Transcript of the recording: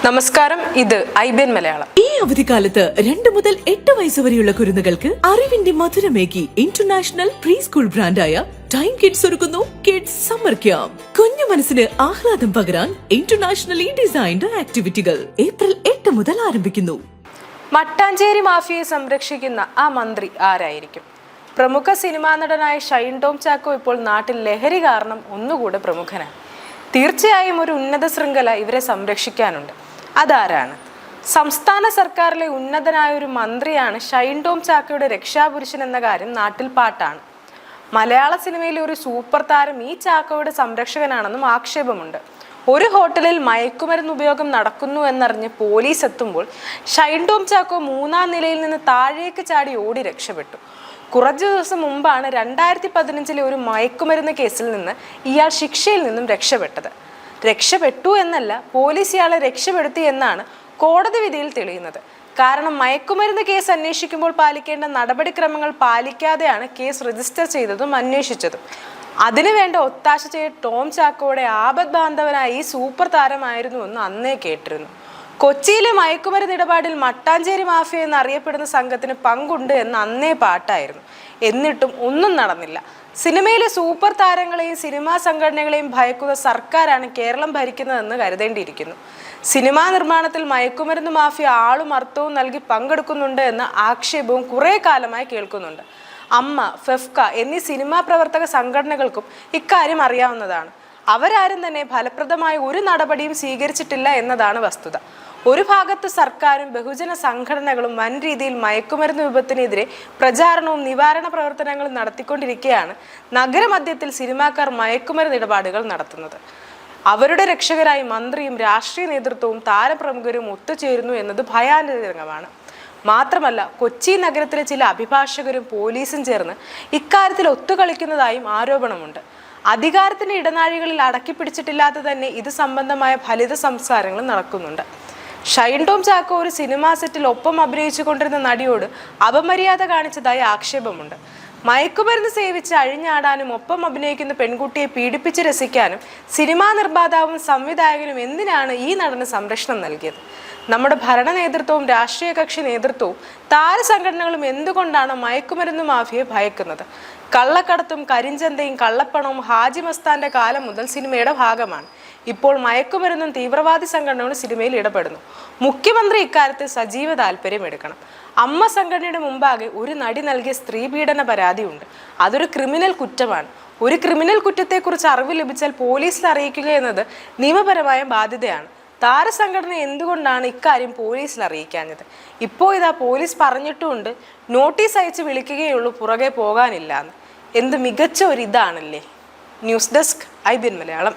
നമസ്കാരം, ഇത് ഐബിഎൻ മലയാളം. ഈ അവധിക്കാലത്ത് 2 മുതൽ 8 വയസ്സ് വരെയുള്ള കുരുന്നുകൾക്ക് അറിവിന്റെ മധുരമേകി ഇന്റർനാഷണൽ പ്രീ സ്കൂൾ ബ്രാൻഡായ ടൈം കിഡ്സ് ഒരുക്കുന്നു കിഡ്സ് സമ്മർ ക്യാമ്പ്. കുഞ്ഞു മനസ്സിന് ആഹ്ലാദം പകരാൻ ഇന്റർനാഷണലി ഡിസൈൻഡ് ആക്ടിവിറ്റികൾ ഏപ്രിൽ 8 മുതൽ ആരംഭിക്കുന്നു. മട്ടാഞ്ചേരി മാഫിയയെ സംരക്ഷിക്കുന്ന ആ മന്ത്രി ആരായിരിക്കും? പ്രമുഖ സിനിമാ നടനായ ഷൈൻ ടോം ചാക്കോ ഇപ്പോൾ നാട്ടിൽ ലഹരി കാരണം ഒന്നുകൂടെ പ്രമുഖനാണ്. തീർച്ചയായും ഒരു ഉന്നത ശൃംഖല ഇവരെ സംരക്ഷിക്കാനുണ്ട്. അതാരാണ്? സംസ്ഥാന സർക്കാരിലെ ഉന്നതനായ ഒരു മന്ത്രിയാണ് ഷൈൻ ടോം ചാക്കോയുടെ രക്ഷാപുരുഷൻ എന്ന കാര്യം നാട്ടിൽ പാട്ടാണ്. മലയാള സിനിമയിലെ ഒരു സൂപ്പർ താരം ഈ ചാക്കോയുടെ സംരക്ഷകനാണെന്നും ആക്ഷേപമുണ്ട്. ഒരു ഹോട്ടലിൽ മയക്കുമരുന്ന് ഉപയോഗം നടക്കുന്നു എന്നറിഞ്ഞ് പോലീസ് എത്തുമ്പോൾ ഷൈൻ ടോം ചാക്കോ 3-ാം നിലയിൽ നിന്ന് താഴേക്ക് ചാടി ഓടി രക്ഷപ്പെട്ടു. കുറച്ചു ദിവസം മുമ്പാണ് 2015 ഒരു മയക്കുമരുന്ന് കേസിൽ നിന്ന് ഇയാൾ ശിക്ഷയിൽ നിന്നും രക്ഷപ്പെട്ടു എന്നല്ല, പോലീസ് ഇയാളെ രക്ഷപ്പെടുത്തി എന്നാണ് കോടതി വിധിയിൽ തെളിയുന്നത്. കാരണം മയക്കുമരുന്ന് കേസ് അന്വേഷിക്കുമ്പോൾ പാലിക്കേണ്ട നടപടിക്രമങ്ങൾ പാലിക്കാതെയാണ് കേസ് രജിസ്റ്റർ ചെയ്തതും അന്വേഷിച്ചതും. അതിനുവേണ്ട ഒത്താശ ചെയ്ത ടോം ചാക്കോയുടെ ആപത് ബാന്ധവനായ ഈ സൂപ്പർ താരമായിരുന്നുവെന്ന് അന്നേ കേട്ടിരുന്നു. കൊച്ചിയിലെ മയക്കുമരുന്ന് ഇടപാടിൽ മട്ടാഞ്ചേരി മാഫിയ എന്നറിയപ്പെടുന്ന സംഘത്തിന് പങ്കുണ്ട് എന്ന് അന്നേ പാട്ടായിരുന്നു. എന്നിട്ടും ഒന്നും നടന്നില്ല. സിനിമയിലെ സൂപ്പർ താരങ്ങളെയും സിനിമാ സംഘടനകളെയും ഭയക്കുന്ന സർക്കാരാണ് കേരളം ഭരിക്കുന്നതെന്ന് കരുതേണ്ടിയിരിക്കുന്നു. സിനിമാ നിർമ്മാണത്തിൽ മയക്കുമരുന്ന് മാഫിയ ആളും അർത്ഥവും നൽകി പങ്കെടുക്കുന്നുണ്ട് എന്ന ആക്ഷേപവും കുറേ കാലമായി കേൾക്കുന്നുണ്ട്. അമ്മ, ഫെഫ്ക എന്നീ സിനിമാ പ്രവർത്തക സംഘടനകൾക്കും ഇക്കാര്യം അറിയാവുന്നതാണ്. അവരാരും തന്നെ ഫലപ്രദമായ ഒരു നടപടിയും സ്വീകരിച്ചിട്ടില്ല എന്നതാണ് വസ്തുത. ഒരു ഭാഗത്ത് സർക്കാരും ബഹുജന സംഘടനകളും വൻ രീതിയിൽ മയക്കുമരുന്ന് വിപത്തിനെതിരെ പ്രചാരണവും നിവാരണ പ്രവർത്തനങ്ങളും നടത്തിക്കൊണ്ടിരിക്കെയാണ് നഗരമധ്യത്തിൽ സിനിമാക്കാർ മയക്കുമരുന്ന് ഇടപാടുകൾ നടത്തുന്നത്. അവരുടെ രക്ഷകരായി മന്ത്രിയും രാഷ്ട്രീയ നേതൃത്വവും താരപ്രമുഖരും ഒത്തുചേരുന്നു എന്നത് ഭയാനകമാണ്. മാത്രമല്ല, കൊച്ചി നഗരത്തിലെ ചില അഭിഭാഷകരും പോലീസും ചേർന്ന് ഇക്കാര്യത്തിൽ ഒത്തുകളിക്കുന്നതായും ആരോപണമുണ്ട്. അധികാരത്തിന്റെ ഇടനാഴികളിൽ അടക്കി പിടിച്ചിട്ടില്ലാതെ തന്നെ ഇത് സംബന്ധമായ ഫലിത സംസ്കാരങ്ങൾ നടക്കുന്നുണ്ട്. ഷൈൻ ടോം ചാക്കോ ഒരു സിനിമാ സെറ്റിൽ ഒപ്പം അഭിനയിച്ചു കൊണ്ടിരുന്ന നടിയോട് അപമര്യാദ കാണിച്ചതായി ആക്ഷേപമുണ്ട്. മയക്കുമരുന്ന് സേവിച്ച് അഴിഞ്ഞാടാനും ഒപ്പം അഭിനയിക്കുന്ന പെൺകുട്ടിയെ പീഡിപ്പിച്ച് രസിക്കാനും സിനിമാ നിർമ്മാതാവും സംവിധായകനും എന്തിനാണ് ഈ നടന് സംരക്ഷണം നൽകിയത്? നമ്മുടെ ഭരണ നേതൃത്വവും രാഷ്ട്രീയ കക്ഷി നേതൃത്വവും താരസംഘടനകളും എന്തുകൊണ്ടാണ് മയക്കുമരുന്ന് മാഫിയെ ഭയക്കുന്നത്? കള്ളക്കടത്തും കരിഞ്ചന്തയും കള്ളപ്പണവും ഹാജി മസ്താന്റെ കാലം മുതൽ സിനിമയുടെ ഭാഗമാണ്. ഇപ്പോൾ മയക്കുമരുന്നും തീവ്രവാദി സംഘടനകളും സിനിമയിൽ ഇടപെടുന്നു. മുഖ്യമന്ത്രി ഇക്കാര്യത്തിൽ സജീവ താല്പര്യം എടുക്കണം. അമ്മ സംഘടനയുടെ മുമ്പാകെ ഒരു നടി നൽകിയ സ്ത്രീപീഡന പരാതിയുണ്ട്. അതൊരു ക്രിമിനൽ കുറ്റമാണ്. ഒരു ക്രിമിനൽ കുറ്റത്തെക്കുറിച്ച് അറിവ് ലഭിച്ചാൽ പോലീസിൽ അറിയിക്കുക എന്നത് നിയമപരമായ ബാധ്യതയാണ്. താരസംഘടന എന്തുകൊണ്ടാണ് ഇക്കാര്യം പോലീസിൽ അറിയിക്കാഞ്ഞത്? ഇപ്പോൾ ഇതാ പോലീസ് പറഞ്ഞിട്ടുമുണ്ട്, നോട്ടീസ് അയച്ച് വിളിക്കുകയുള്ളൂ, പുറകെ പോകാനില്ല എന്ന്. എന്ത് മികച്ച ഒരു ഇതാണല്ലേ. News desk IBN Malayalam.